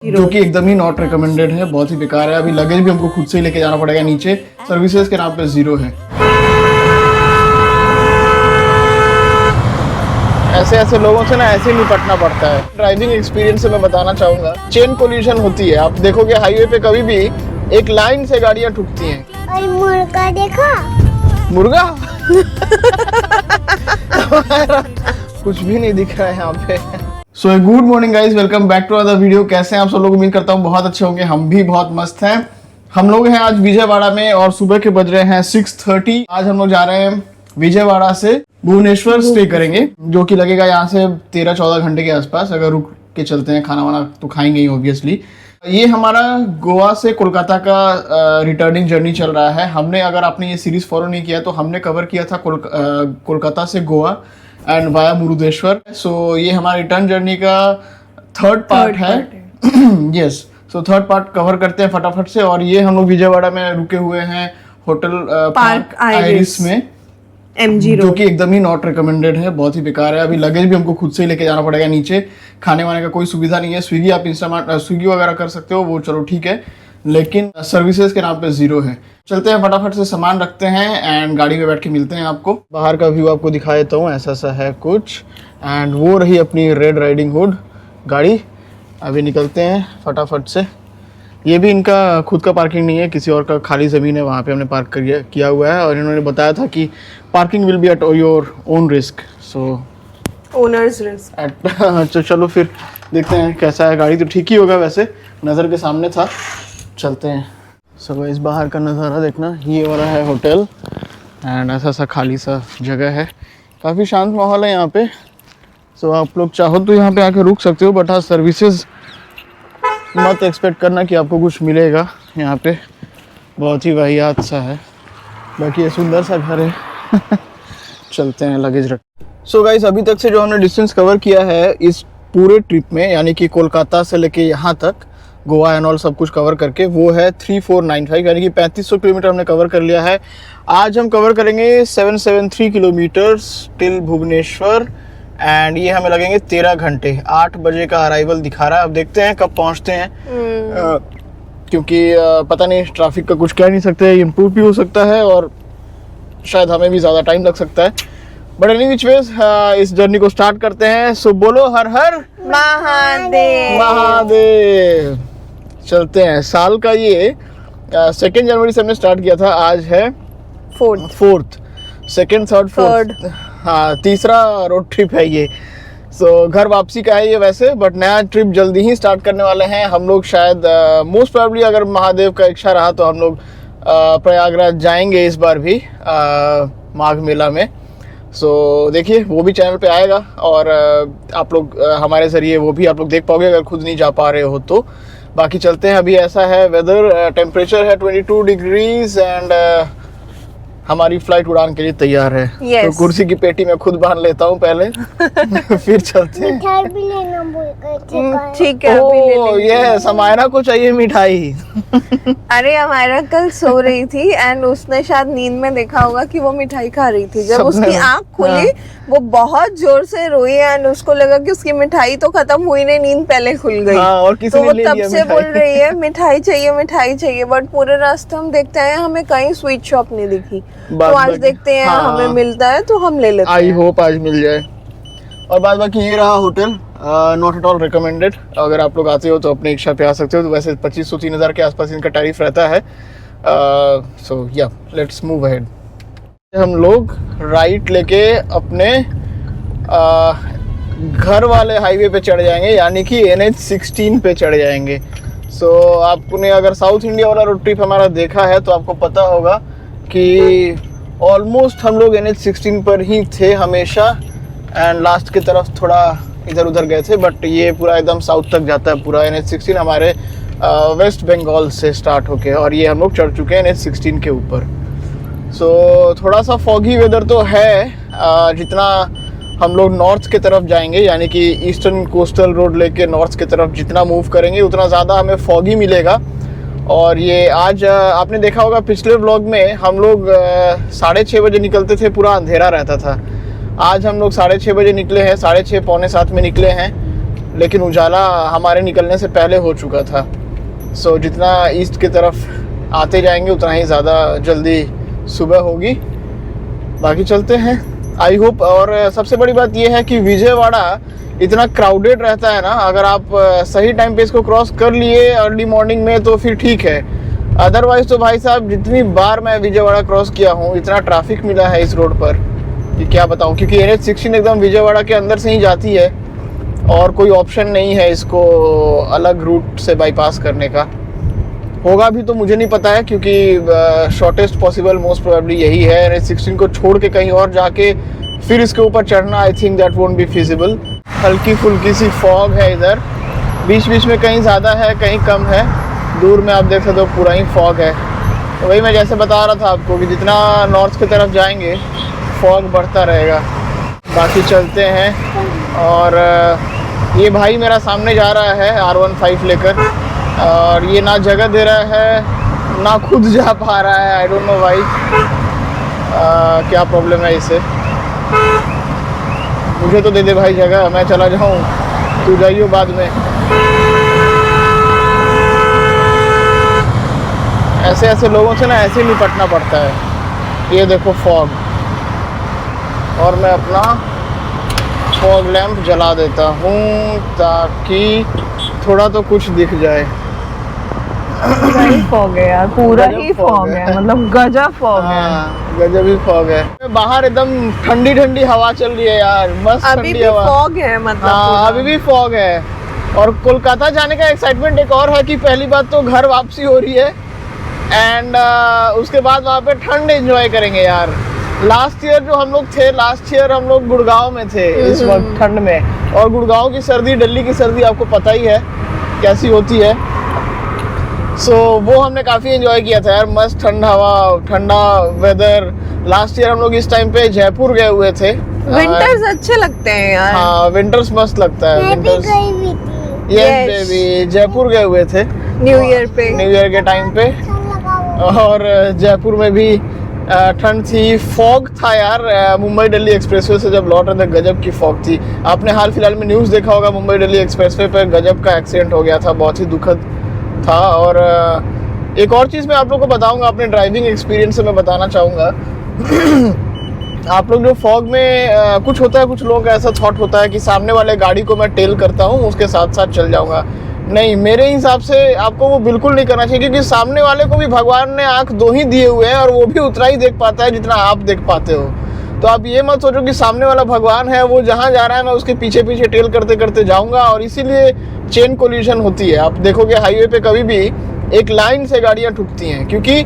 जो कि एकदम ही नॉट रिकमेंडेड है, बहुत ही बेकार है। अभी लगेज भी हमको खुद से ही लेके जाना पड़ेगा नीचे, सर्विसेज के नाम पे 0 है। ऐसे ऐसे लोगों से ना ऐसे निपटना पड़ता है। ड्राइविंग एक्सपीरियंस से मैं बताना चाहूंगा, चेन कोलिजन होती है। आप देखोगे हाईवे पे कभी भी एक लाइन से गाड़ियां ठुकती हैं। और मुर्गा देखा? मुर्गा कुछ भी नहीं दिख रहा है यहाँ पे। So good morning guys, welcome back to other video. कैसे हैं आप सब लोग? उम्मीद करता हूँ बहुत अच्छे होंगे। हम भी बहुत मस्त हैं। हम लोग हैं आज विजयवाड़ा में और सुबह के बज रहे हैं 6:30। आज हम लोग जा रहे हैं विजयवाड़ा से भुवनेश्वर, स्टे करेंगे, जो कि लगेगा यहाँ से 13-14 घंटे के आसपास। अगर रुक के चलते हैं, खाना वाना तो खाएंगे ही ऑब्वियसली। ये हमारा गोवा से कोलकाता का रिटर्निंग जर्नी चल रहा है। हमने, अगर आपने ये सीरीज फॉलो नहीं किया तो हमने कवर किया था कोलकाता से गोवा एंड वाया मुरुदेश्वर। सो ये हमारा रिटर्न जर्नी का थर्ड पार्ट है। Yes, so third part cover करते हैं फटाफट से। और ये हम लोग विजयवाड़ा में रुके हुए हैं होटल पार्क आइरिस में, MG जो कि एकदम ही नॉट रिकमेंडेड है, बहुत ही बेकार है। अभी लगेज भी हमको खुद से ही लेके जाना पड़ेगा नीचे। खाने वाने का कोई सुविधा नहीं है। स्विगी, आप इंस्टामार्ट स्विगी वगैरह कर सकते हो, वो चलो ठीक है, लेकिन सर्विसेज के नाम पे 0 है। चलते हैं फटाफट से, सामान रखते हैं एंड गाड़ी में बैठ के मिलते हैं आपको। बाहर का व्यू आपको दिखा देता हूँ, ऐसा सा है कुछ। एंड वो रही अपनी रेड राइडिंग हुड गाड़ी। अभी निकलते हैं फटाफट से। ये भी इनका खुद का पार्किंग नहीं है, किसी और का खाली ज़मीन है, वहाँ पे हमने पार्क किया हुआ है। और इन्होंने बताया था कि parking will be at your own risk, so owners risk. चलो फिर देखते हैं कैसा है। गाड़ी तो ठीक ही होगा वैसे, नज़र के सामने था। चलते हैं। सो इस बाहर का नज़ारा देखना, ये वाला है होटल एंड ऐसा सा खाली सा जगह है। काफ़ी शांत माहौल है यहाँ पे। सो आप लोग चाहो तो यहाँ पे आके रुक सकते हो, बट हाँ, सर्विसेज मत एक्सपेक्ट करना कि आपको कुछ मिलेगा यहाँ पे। बहुत ही वाहियात सा है। बाकी ये सुंदर सा घर है। चलते हैं, लगेज रख। सो गाइस, अभी तक से जो हमने डिस्टेंस कवर किया है इस पूरे ट्रिप में, यानी कि कोलकाता से लेके यहाँ तक, गोवा एंड ऑल सब कुछ कवर करके, वो है 3495, यानी कि 3500 किलोमीटर हमने कवर कर लिया है। आज हम कवर करेंगे 773 किलोमीटर्स टिल भुवनेश्वर एंड ये हमें लगेंगे 13 घंटे। 8 बजे का अराइवल दिखा रहा है। अब देखते हैं कब पहुंचते हैं, क्योंकि पता नहीं, ट्रैफिक का कुछ कह नहीं सकते, इम्प्रूव भी हो सकता है और शायद हमें भी ज़्यादा टाइम लग सकता है। बट एनी विच वेज इस जर्नी को स्टार्ट करते हैं। सो बोलो हर हर महादेव। महादेव। चलते हैं। साल का ये 2 जनवरी से हमने स्टार्ट किया था। आज है 4th, 2nd, 3rd, 4th, हाँ, तीसरा रोड ट्रिप है ये। सो घर वापसी का है ये वैसे, बट नया ट्रिप जल्दी ही स्टार्ट करने वाले हैं हम लोग। शायद मोस्ट प्रोबेबली, अगर महादेव का इच्छा रहा तो हम लोग प्रयागराज जाएंगे इस बार भी माघ मेला में। सो देखिए, वो भी चैनल पे आएगा और आप लोग हमारे ज़रिए वो भी आप लोग देख पाओगे, अगर खुद नहीं जा पा रहे हो तो। बाकी चलते हैं। अभी ऐसा है वेदर, टेम्परेचर है 22 डिग्रीज एंड हमारी फ्लाइट उड़ान के लिए तैयार है। Yes. तो कुर्सी की पेटी में खुद बांध लेता हूँ पहले। फिर चलते हैं। मिठाई भी लेना बोल कर ठीक है, अभी ले लेंगे। यस, हमारा को चाहिए मिठाई। अरे हमारा कल सो रही थी एंड उसने शायद नींद में देखा होगा कि वो मिठाई खा रही थी। जब उसकी आंख खुली, वो बहुत जोर से रोई एंड उसको लगा कि उसकी मिठाई तो खत्म हुई नहीं, नींद पहले खुल गई। हाँ, और किसी तो ने वो ले तब लिया से मिठाई। बोल रही है मिठाई चाहिए, मिठाई चाहिए। बट पूरे रास्ते हम देखते हैं, हमें कहीं स्वीट शॉप नहीं दिखी। तो आज देखते हैं, हाँ, हमें मिलता है तो हम ले लेते आई हैं। होप आज मिल जाए। और बाद बाकी ये रहा hotel, not at all recommended. अगर आप लोग आते हो तो अपनी इच्छा पे आ सकते हो। तो वैसे 2500-3000 के आसपास इनका टैरिफ रहता है। सो या, लेट्स मूव अहेड। हम लोग राइट लेके अपने घर वाले हाईवे पे चढ़ जाएंगे, यानी कि NH16 पे चढ़ जाएंगे। सो आपने अगर साउथ इंडिया वाला रोड ट्रिप हमारा देखा है तो आपको पता होगा कि ऑलमोस्ट हम लोग NH16 पर ही थे हमेशा एंड लास्ट की तरफ थोड़ा इधर उधर गए थे। बट ये पूरा एकदम साउथ तक जाता है पूरा NH16, हमारे वेस्ट बंगाल से स्टार्ट होके, और ये हम लोग चढ़ चुके हैं NH16 के ऊपर। सो थोड़ा सा फॉगी वेदर तो है। जितना हम लोग नॉर्थ की तरफ जाएंगे, यानी कि ईस्टर्न कोस्टल रोड लेके नॉर्थ की तरफ जितना मूव करेंगे, उतना ज़्यादा हमें फॉगी मिलेगा। और ये आज आपने देखा होगा पिछले व्लॉग में हम लोग 6:30 बजे निकलते थे, पूरा अंधेरा रहता था। आज हम लोग 6:30 बजे निकले हैं, 6:30 पौने 7 में निकले हैं लेकिन उजाला हमारे निकलने से पहले हो चुका था। सो जितना ईस्ट की तरफ आते जाएंगे उतना ही ज़्यादा जल्दी सुबह होगी। बाकी चलते हैं, आई होप। और सबसे बड़ी बात यह है कि विजयवाड़ा इतना क्राउडेड रहता है ना, अगर आप सही टाइम पे इसको क्रॉस कर लिए अर्ली मॉर्निंग में तो फिर ठीक है। अदरवाइज तो भाई साहब जितनी बार मैं विजयवाड़ा क्रॉस किया हूँ इतना ट्रैफिक मिला है इस रोड पर कि क्या बताऊँ, क्योंकि NH16 एकदम विजयवाड़ा के अंदर से ही जाती है और कोई ऑप्शन नहीं है इसको अलग रूट से बाईपास करने का। होगा भी तो मुझे नहीं पता है, क्योंकि शॉर्टेस्ट पॉसिबल मोस्ट प्रोबेबली यही है। NH16 को छोड़ के कहीं और जाके फिर इसके ऊपर चढ़ना, I think that won't be feasible. हल्की फुल्की सी फॉग है इधर, बीच बीच में कहीं ज़्यादा है कहीं कम है। दूर में आप देख सकते हो पूरा ही फॉग है। तो वही मैं जैसे बता रहा था आपको कि जितना नॉर्थ की तरफ जाएंगे फॉग बढ़ता रहेगा। बाकी चलते हैं। और ये भाई मेरा सामने जा रहा है R15 लेकर, और ये ना जगह दे रहा है ना खुद जा पा रहा है। आई डोंट नो भाई क्या प्रॉब्लम है इसे। मुझे तो दे दे भाई जगह, मैं चला जाऊँ, तू जाइयो बाद में। ऐसे ऐसे लोगों से ना ऐसे ही निपटना पड़ता है। ये देखो फॉग, और मैं अपना फॉग लैंप जला देता हूँ ताकि थोड़ा तो कुछ दिख जाए। पूरा ही फॉग है यार, पूरा ही फॉग है, मतलब गजब फॉग है। गजब ही फॉग है। बाहर एकदम ठंडी ठंडी हवा चल रही है यार, मस्त अभी भी फॉग है, मतलब हाँ अभी भी फॉग है। और कोलकाता जाने का एक्साइटमेंट एक और है कि पहली बात तो घर वापसी हो रही है, एंड उसके बाद वहाँ पे ठंड एंजॉय करेंगे यार। लास्ट ईयर जो हम लोग थे, लास्ट ईयर हम लोग गुड़गांव में थे इस वक्त ठंड में, और गुड़गांव की सर्दी दिल्ली की सर्दी आपको पता ही है कैसी होती है। सो वो हमने काफ़ी एंजॉय किया था यार, मस्त ठंडा हवा, ठंडा वेदर। लास्ट ईयर हम लोग इस टाइम पे जयपुर गए हुए थे। विंटर्स अच्छे लगते हैं यार। हाँ विंटर्स मस्त लगता है। मैं भी गई हुई थी। यस बेबी, जयपुर गए हुए थे न्यू ईयर पे, न्यू ईयर के टाइम पे। और जयपुर में भी ठंड थी, फॉग था यार। मुंबई दिल्ली एक्सप्रेसवे से जब लौट रहे थे गजब की फॉग थी। आपने हाल फिलहाल में न्यूज़ देखा होगा, मुंबई दिल्ली एक्सप्रेसवे पे गजब का एक्सीडेंट हो गया था, बहुत ही दुखद था। और एक और चीज़ मैं आप लोगों को बताऊंगा, अपने ड्राइविंग एक्सपीरियंस से मैं बताना चाहूँगा। आप लोग जो फॉग में कुछ होता है, कुछ लोगों का ऐसा थॉट होता है कि सामने वाले गाड़ी को मैं टेल करता हूँ उसके साथ साथ चल जाऊँगा। नहीं, मेरे हिसाब से आपको वो बिल्कुल नहीं करना चाहिए, क्योंकि सामने वाले को भी भगवान ने आँख दो ही दिए हुए हैं और वो भी उतना ही देख पाता है जितना आप देख पाते हो। तो आप ये मत सोचो कि सामने वाला भगवान है, वो जहाँ जा रहा है मैं उसके पीछे पीछे टेल करते करते जाऊँगा, और इसीलिए चेन कोलिजन होती है। आप देखोगे हाईवे पे कभी भी एक लाइन से गाड़ियाँ ठुकती हैं, क्योंकि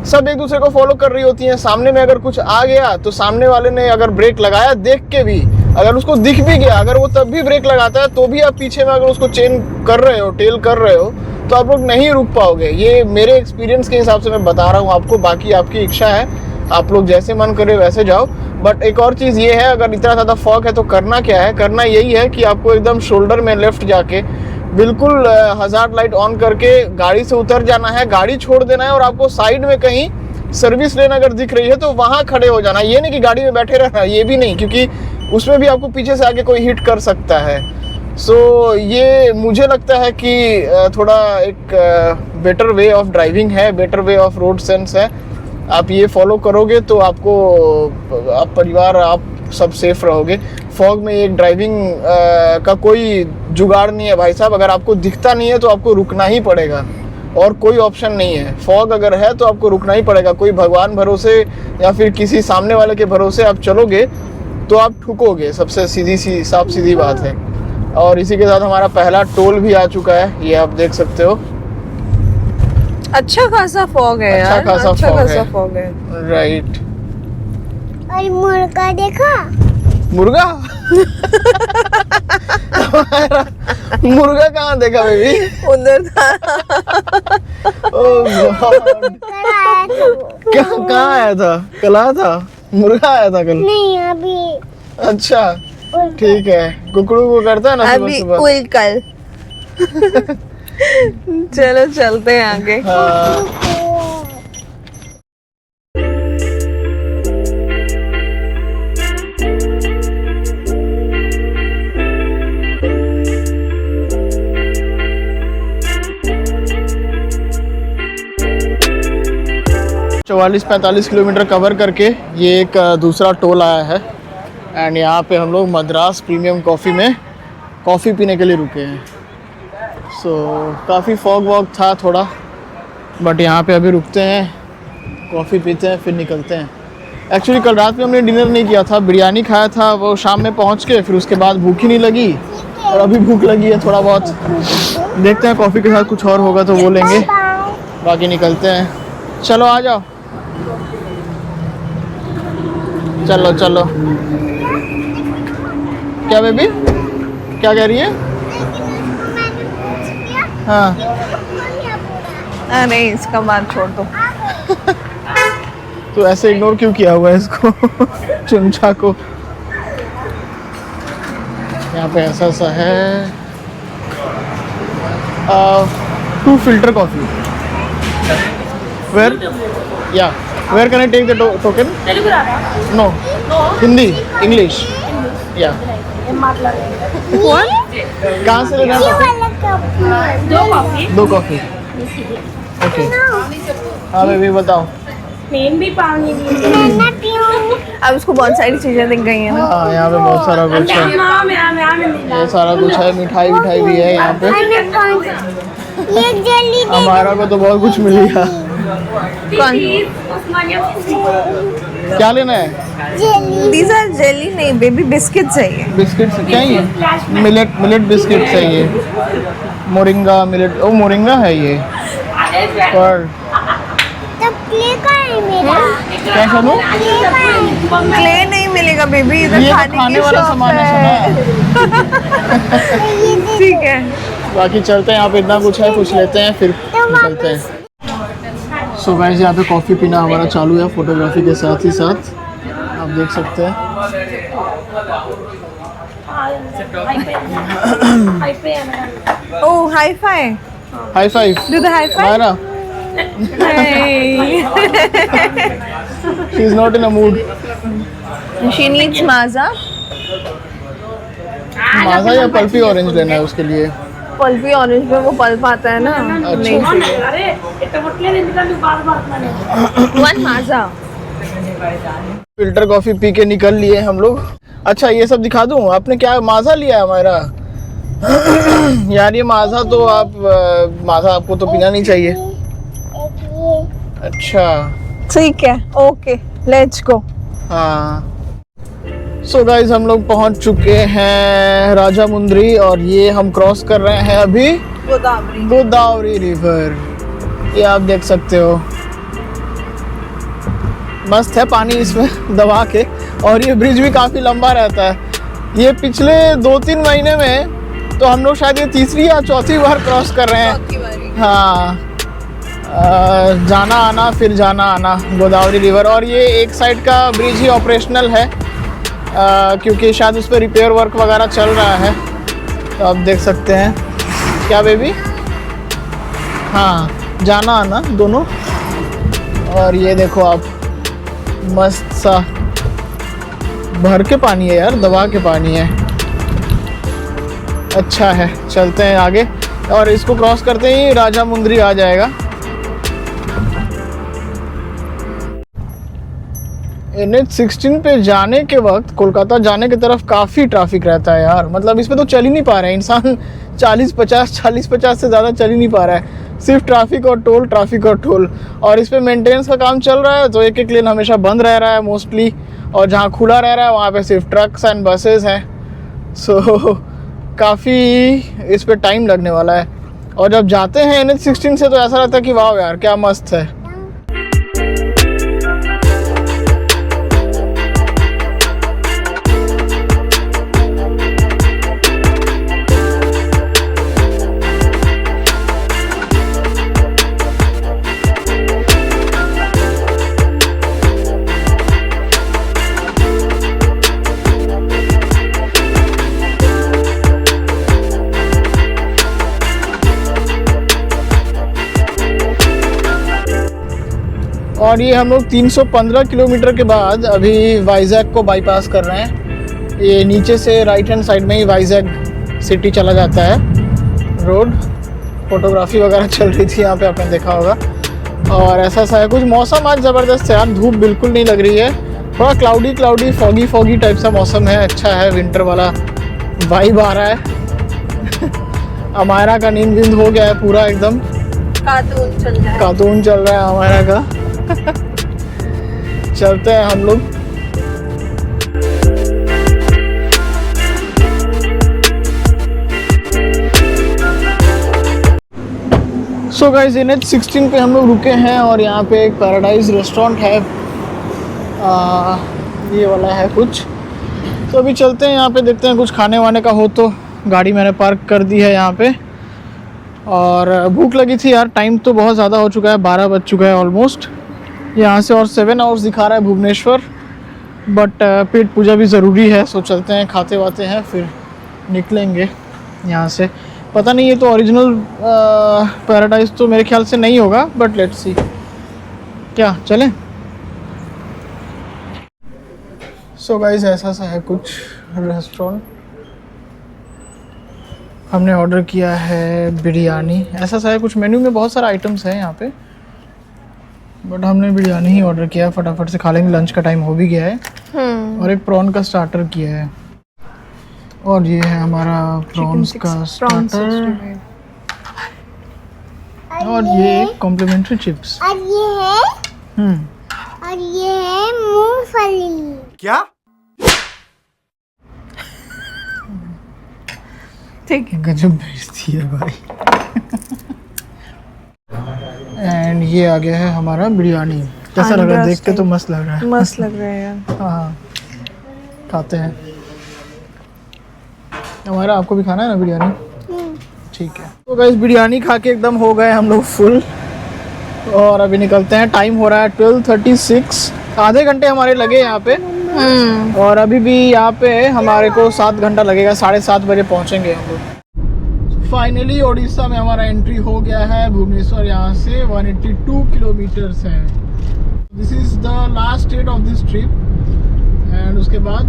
सब एक दूसरे को फॉलो कर रही होती हैं। सामने में अगर कुछ आ गया तो सामने वाले ने अगर ब्रेक लगाया देख के भी, अगर उसको दिख भी गया, अगर वो तब भी ब्रेक लगाता है तो भी आप पीछे में अगर उसको चेन कर रहे हो, टेल कर रहे हो, तो आप लोग नहीं रुक पाओगे। ये मेरे एक्सपीरियंस के हिसाब से मैं बता रहा हूँ आपको, बाकी आपकी इच्छा है, आप लोग जैसे मन करे वैसे जाओ। बट एक और चीज़ ये है, अगर इतना ज़्यादा फॉग है तो करना क्या है, करना यही है कि आपको एकदम शोल्डर में लेफ्ट जाके बिल्कुल हज़ार्ड लाइट ऑन करके गाड़ी से उतर जाना है, गाड़ी छोड़ देना है, और आपको साइड में कहीं सर्विस लेन अगर दिख रही है तो वहाँ खड़े हो जाना। ये नहीं कि गाड़ी में बैठे रहना, ये भी नहीं, क्योंकि उसमें भी आपको पीछे से आके कोई हिट कर सकता है। सो ये मुझे लगता है कि थोड़ा एक बेटर वे ऑफ ड्राइविंग है, better way of road sense है। आप ये फॉलो करोगे तो आपको, आप परिवार, आप सब सेफ रहोगे। फॉग में एक ड्राइविंग का कोई जुगाड़ नहीं है भाई साहब। अगर आपको दिखता नहीं है तो आपको रुकना ही पड़ेगा, और कोई ऑप्शन नहीं है। फॉग अगर है तो आपको रुकना ही पड़ेगा। कोई भगवान भरोसे या फिर किसी सामने वाले के भरोसे आप चलोगे तो आप ठुकोगे, सबसे सीधी सी साफ सीधी बात है। और इसी के साथ हमारा पहला टोल भी आ चुका है, ये आप देख सकते हो। अच्छा खासा फॉग है यार, अच्छा खासा फॉग है। राइट। और मुर्गा देखा? मुर्गा? मुर्गा कहाँ देखा बेबी? उधर था। ओह गॉड, कहाँ आया था? कल आया था? मुर्गा आया था कल? नहीं अभी। अच्छा ठीक है, कुकड़ू को करता है ना अभी सुबह। कल। चलो चलते हैं आगे। हाँ। 44-45 किलोमीटर कवर करके ये एक दूसरा टोल आया है। एंड यहाँ पे हम लोग मद्रास प्रीमियम कॉफ़ी में कॉफ़ी पीने के लिए रुके हैं। सो काफ़ी फॉग वॉग था थोड़ा, बट यहाँ पे अभी रुकते हैं, कॉफ़ी पीते हैं, फिर निकलते हैं। एक्चुअली कल रात में हमने डिनर नहीं किया था, बिरयानी खाया था, वो शाम में पहुँच के फिर उसके बाद भूख ही नहीं लगी, और अभी भूख लगी है थोड़ा बहुत। देखते हैं कॉफ़ी के साथ कुछ और होगा तो वो लेंगे, बाकी निकलते हैं। चलो आ जाओ, चलो चलो। क्या बेबी, क्या कह रही है? हाँ अरे इसका बात छोड़ दो। तो ऐसे इग्नोर क्यों किया हुआ है इसको चुनछा को। यहाँ पे ऐसा सा है 2 filter coffee. Where? Yeah. Where can I take the token? No. Hindi, English. Yeah. कहाँ से लेना? दो कॉफी। ओके। हाँ बेबी बताओ। भी पानी अब उसको बहुत सारी चीजें दिख गई हैं ना। हाँ यहाँ पे बहुत सारा कुछ है, ये सारा कुछ है, मिठाई विठाई भी है यहाँ पे। ये जल्दी हमारा को तो बहुत कुछ मिल गया। कौन? क्या लेना है? These are jelly नहीं बेबी, बिस्किट चाहिए। बिस्किट क्या है? मिलेट बिस्किट चाहिए। मोरिंगा मिलेट, ओ मोरिंगा है ये। पर तो प्ले का है मेरा। क्या करूँ? क्ले नहीं मिलेगा बेबी, इधर ये तो खाने खाने की वाला शॉप सामान है है। ठीक है, बाकी चलते हैं, यहाँ पे इतना कुछ है, कुछ लेते हैं फिर निकलते हैं। सो गाइस यहाँ पे कॉफ़ी पीना हमारा चालू है फोटोग्राफी के साथ ही साथ, आप देख सकते हैं। Oh hi fi, high five. Do the hi fi. Myra, she is not in a mood. She needs Maaza. Maaza या पल्पी ऑरेंज लेना है उसके लिए? पल्पी ऑरेंज में वो पल्प आता है ना। नहीं वन माजा। फिल्टर कॉफी पी के निकल लिए हम लोग। अच्छा ये सब दिखा दूं, आपने क्या माजा लिया है हमारा? यार ये माजा तो आप माजा आपको तो पीना नहीं चाहिए। अच्छा ठीक है, ओके लेट्स गो। हाँ सो गाइज हम लोग पहुंच चुके हैं राजा मुंद्री, और ये हम क्रॉस कर रहे हैं अभी गोदावरी रिवर। ये आप देख सकते हो, मस्त है पानी इसमें दबा के, और ये ब्रिज भी काफ़ी लंबा रहता है। ये पिछले 2-3 महीने में तो हम लोग शायद ये तीसरी या चौथी बार क्रॉस कर रहे हैं। हाँ जाना आना फिर जाना आना गोदावरी रिवर। और ये एक साइड का ब्रिज ही ऑपरेशनल है, क्योंकि शायद उस पर रिपेयर वर्क वगैरह चल रहा है, तो आप देख सकते हैं। क्या बेबी? हाँ जाना आना दोनों। और ये देखो आप, मस्त सा भर के पानी है यार, दबा के पानी है, अच्छा है। चलते हैं आगे, और इसको क्रॉस करते ही राजा मुंद्री आ जाएगा। NH-16 पे जाने के वक्त कोलकाता जाने की तरफ काफ़ी ट्रैफिक रहता है यार, मतलब इस पे तो चल ही नहीं पा रहा है इंसान। 40-50 से ज़्यादा चल ही नहीं पा रहा है, सिर्फ ट्रैफिक और टोल, ट्रैफिक और टोल। और इस पे मेंटेनेंस का काम चल रहा है, तो एक लेन हमेशा बंद रह रहा है मोस्टली, और जहाँ खुला रह रहा है वहाँ पे सिर्फ ट्रक्स एंड बसेस हैं। सो काफ़ी इस पे टाइम लगने वाला है। और जब जाते हैं NH-16 से तो ऐसा लगता है कि वाह यार क्या मस्त है। और ये हम लोग 315 किलोमीटर के बाद अभी वाइजैक को बाईपास कर रहे हैं। ये नीचे से राइट हैंड साइड में ही वाइजैक सिटी चला जाता है रोड। फोटोग्राफी वगैरह चल रही थी यहाँ पे, आपने देखा होगा। और ऐसा सा है कुछ। मौसम आज ज़बरदस्त है यार, धूप बिल्कुल नहीं लग रही है, थोड़ा क्लाउडी फॉगी टाइप सा मौसम है, अच्छा है, विंटर वाला वाइब आ रहा है। अमायरा का नींद विंद हो गया है पूरा एकदम, कार्टून चल रहा है अमायरा का। चलते हैं हम लोग। सो गाइस NH16 पे हम लोग रुके हैं और यहाँ पे एक पैराडाइज रेस्टोरेंट है, ये वाला है कुछ। तो अभी चलते हैं यहाँ पे, देखते हैं कुछ खाने वाने का हो तो। गाड़ी मैंने पार्क कर दी है यहाँ पे और भूख लगी थी यार, टाइम तो बहुत ज़्यादा हो चुका है, 12 बज चुका है ऑलमोस्ट। यहाँ से और 7 आवर्स दिखा रहा है भुवनेश्वर, बट पेट पूजा भी ज़रूरी है, सो चलते हैं, खाते वाते हैं, फिर निकलेंगे यहाँ से। पता नहीं ये तो ओरिजिनल पैराडाइज तो मेरे ख्याल से नहीं होगा, बट लेट्स सी, क्या चलें। सो गाइस ऐसा सा है कुछ रेस्टोरेंट। हमने ऑर्डर किया है बिरयानी, ऐसा सा है कुछ। मेन्यू में बहुत सारे आइटम्स हैं यहाँ पे, बट हमने बिरयानी ही ऑर्डर किया, फटाफट से खा लेंगे, लंच का टाइम हो भी गया है। और एक प्रॉन का स्टार्टर किया है, और ये है हमारा प्रॉन्स का स्टार्टर, और ये कॉम्प्लीमेंट्री चिप्स, और ये है मूंगफली। क्या? ठीक है, गजब बेइज्जती है भाई। एंड ये आ गया है हमारा बिरयानी। कैसा लग रहा है? देख के तो मस्त लग रहा है। मस्त लग रहा है यार। हाँ, खाते हैं। हमारा आपको भी खाना है ना बिरयानी? ठीक है। तो गाइस बिरयानी खा के एकदम हो गए हम लोग फुल, और अभी निकलते हैं। टाइम हो रहा है 12:36, आधे घंटे हमारे लगे यहाँ पे, और अभी भी यहाँ पे हमारे को 7 घंटा लगेगा, 7:30 बजे पहुँचेंगे हम लोग। फाइनली उड़ीसा में हमारा एंट्री हो गया है। भुवनेश्वर यहाँ से 182 किलोमीटर्स है। This is the last state of this trip, and उसके बाद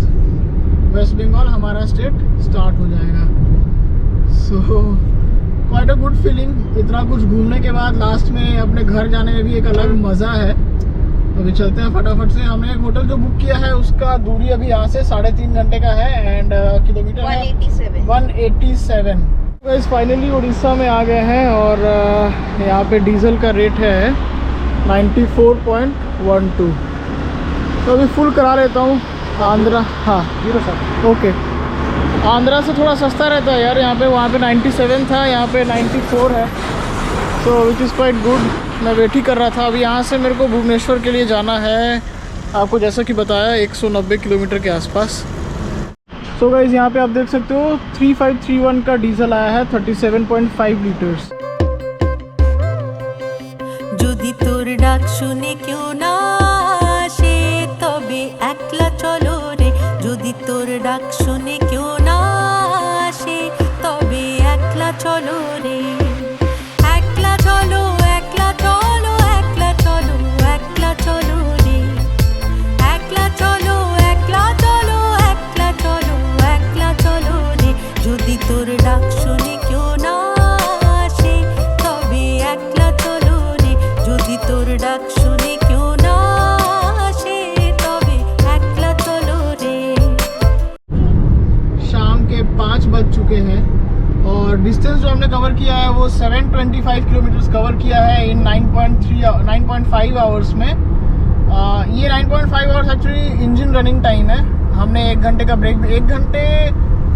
वेस्ट बंगाल हमारा स्टेट स्टार्ट हो जाएगा। So quite a good feeling. इतना कुछ घूमने के बाद लास्ट में अपने घर जाने में भी एक अलग मज़ा है। अभी चलते हैं फटाफट से। हमने एक होटल जो बुक किया है उसका दूरी अभी यहाँ से 3.5 घंटे का है, and kilometre 187। Guys finally Orissa में आ गए हैं, और यहाँ पे डीजल का रेट है 94.12। तो अभी फुल करा लेता हूँ। आंध्रा, हाँ 07, ओके। आंध्रा से थोड़ा सस्ता रहता है यार यहाँ पे, वहाँ पे 97 था, यहाँ पे 94 है, तो विच इज़ क्वाइट गुड। मैं वेट ही कर रहा था। अभी यहाँ से मेरे को भुवनेश्वर के लिए जाना है, आपको जैसा कि बताया 190 किलोमीटर के आसपास। सो गाइस यहाँ पे आप देख सकते हो 3531 का डीजल आया है, 37.5 लीटर्स। যদি তোর ডাক শুনে কেউ না আসে তবে একলা চলো রে, যদি তোর ডাক শুনে কেউ না আসে তবে একলা চলো রে, একলা চলো একলা চলো একলা চলো একলা চলো রে, একলা চলো একলা চলো একলা চলো একলা চলো রে, যদি তোর ডাক শুনে কেউ না আসে তবে একলা চলো রে, যদি তোর ডাক শুনে কেউ না আসে তবে একলা চলো রে। शाम के 5 बज चुके हैं, और डिस्टेंस जो हमने कवर किया है वो 725 किलोमीटर्स कवर किया है इन 9.5 आवर्स में। ये 9.5 hours actually engine running time है। हमने 1 घंटे का ब्रेक,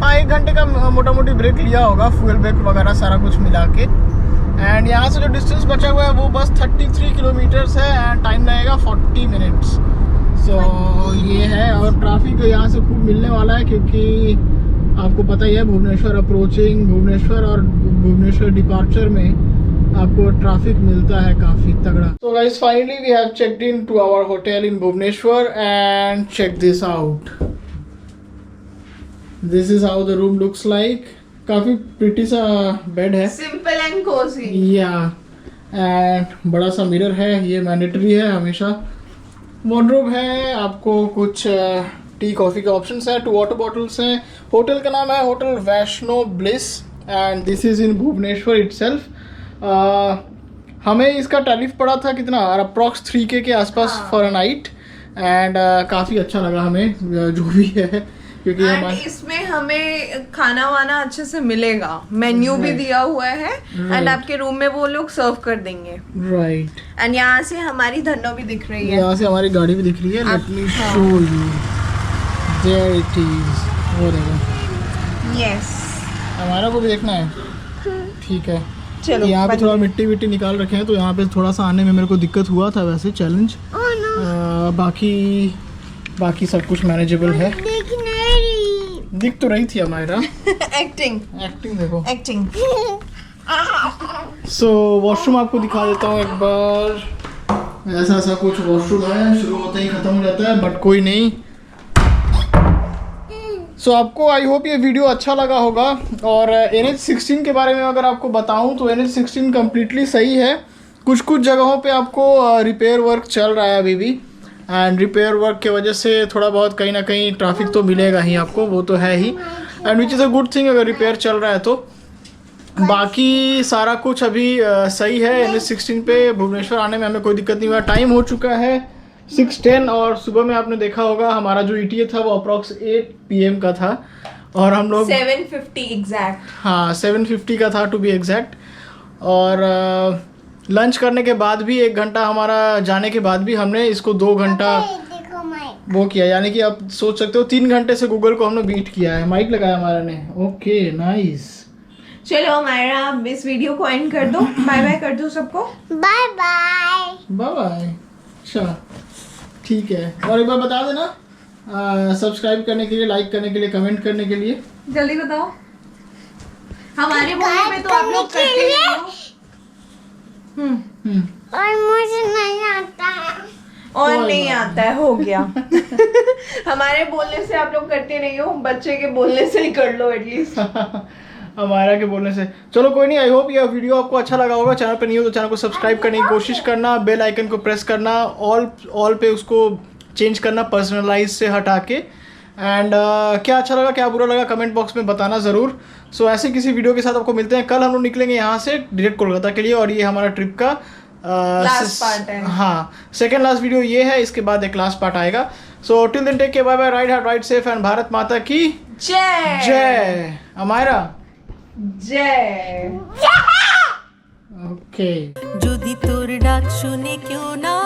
1 घंटे का मोटा मोटी ब्रेक लिया होगा, फ्यूल ब्रेक वगैरह सारा कुछ मिला के। एंड यहाँ से जो डिस्टेंस बचा हुआ है वो बस 33 किलोमीटर्स है, एंड टाइम लगेगा 40 मिनट्स। सो ये है, और ट्रैफिक यहाँ से खूब मिलने वाला है, क्योंकि आपको पता ही है भुवनेश्वर अप्रोचिंग, भुवनेश्वर और भुवनेश्वर डिपार्चर में आपको ट्रैफिक मिलता है काफ़ी तगड़ा। तो guys finally we have checked in to our hotel in Bhubaneswar, and check this out. This is how the room looks like. काफ़ी प्रिटी सा बेड है, simple and cozy. Yeah and बड़ा सा मिरर है, ये मैंडेटरी है हमेशा। वॉर्डरोब है, आपको कुछ टी कॉफ़ी के ऑप्शंस हैं, 2 वाटर बॉटल्स हैं। होटल का नाम है hotel Vaishno Bliss, and this is in Bhubaneswar itself. हमें इसका टैरिफ पड़ा था कितना, अप्रॉक्स 3K के आसपास फॉर अ नाइट। एंड काफ़ी अच्छा लगा हमें जो भी है, क्योंकि And हमारे इसमें हमें खाना वाना अच्छे से मिलेगा, मेन्यू भी दिया हुआ है एंड आपके रूम में वो लोग सर्व कर देंगे। राइट। एंड यहाँ से हमारी धन्नो भी दिख रही है। यहाँ से हमारी गाड़ी भी दिख रही है। Let me show you, there it is. वो देखो, यस, हमारा को भी देखना है। ठीक है, चलो। यहाँ पे थोड़ा मिट्टी विट्टी निकाल रखे हैं, तो यहाँ पे थोड़ा सा आने में मेरे को दिक्कत हुआ था वैसे, चैलेंज। बाकी सब कुछ मैनेजेबल है। दिख तो रही थी हमारा एक्टिंग देखो, एक्टिंग। सो वॉशरूम आपको दिखा देता हूँ एक बार। ऐसा कुछ वॉशरूम है, शुरू होते ही खत्म हो जाता है, बट कोई नहीं। सो आपको आई होप ये वीडियो अच्छा लगा होगा। और NH16 के बारे में अगर आपको बताऊं तो NH16 कम्प्लीटली सही है। कुछ जगहों पे आपको रिपेयर वर्क चल रहा है अभी भी, एंड रिपेयर वर्क की वजह से थोड़ा बहुत कहीं ना कहीं ट्रैफिक तो मिलेगा ही आपको, वो तो है ही, and which is a good thing अगर रिपेयर चल रहा है तो। बाकी सारा कुछ अभी सही है। NH16 पे भुवनेश्वर आने में हमें कोई दिक्कत नहीं हुआ। टाइम हो चुका है 6:10 और सुबह में आपने देखा होगा हमारा जो ETA था वो अप्रॉक्स 8 PM का था, और हम लोग 7:50 एग्जैक्ट। हाँ 7:50 का था टू बी एग्जैक्ट। और लंच करने के बाद भी 1 घंटा हमारा जाने के बाद भी हमने इसको 2 घंटा देखो माइक। वो किया, यानी कि आप सोच सकते हो 3 घंटे से गूगल को हमने बीट किया है। माइक लगाया हमारा ने। Okay nice. चलो हमारा आप इस वीडियो को एंड कर दो, बाय बाय कर दो सबको। Bye bye. Bye bye. अच्छा ठीक है, और एक बार बता देना सब्सक्राइब करने के लिए, लाइक करने के लिए, कमेंट करने के लिए। जल्दी बताओ। हमारे बोलने पे तो आप लोग करते ही हो। और मुझे नहीं आता है। और नहीं आता है, हो गया। हमारे बोलने से आप लोग करते नहीं हो, बच्चे के बोलने से ही कर लो एटलीस्ट। हमारा के बोलने से। चलो कोई नहीं, आई होप ये वीडियो आपको अच्छा लगा होगा। चैनल पे नहीं हो तो चैनल को सब्सक्राइब करने की कोशिश करना, बेल आइकन को प्रेस करना, ऑल पे उसको चेंज करना पर्सनलाइज से हटा के। एंड क्या अच्छा लगा क्या बुरा लगा कमेंट बॉक्स में बताना ज़रूर। सो ऐसे किसी वीडियो के साथ आपको मिलते हैं। कल हम लोग निकलेंगे यहाँ से डायरेक्ट कोलकाता के लिए, और ये हमारा ट्रिप का लास्ट पार्ट है। हाँ सेकेंड लास्ट वीडियो ये है, इसके बाद एक लास्ट पार्ट आएगा। So till then take care, bye bye, ride have ride safe, and Bharat माता की जय। जय। अमायरा जय। ओके। যদি তোর ডাক শুনে কেউ না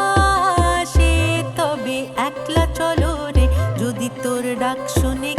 আসে তবে একলা চলো রে, যদি তোর ডাক শুনে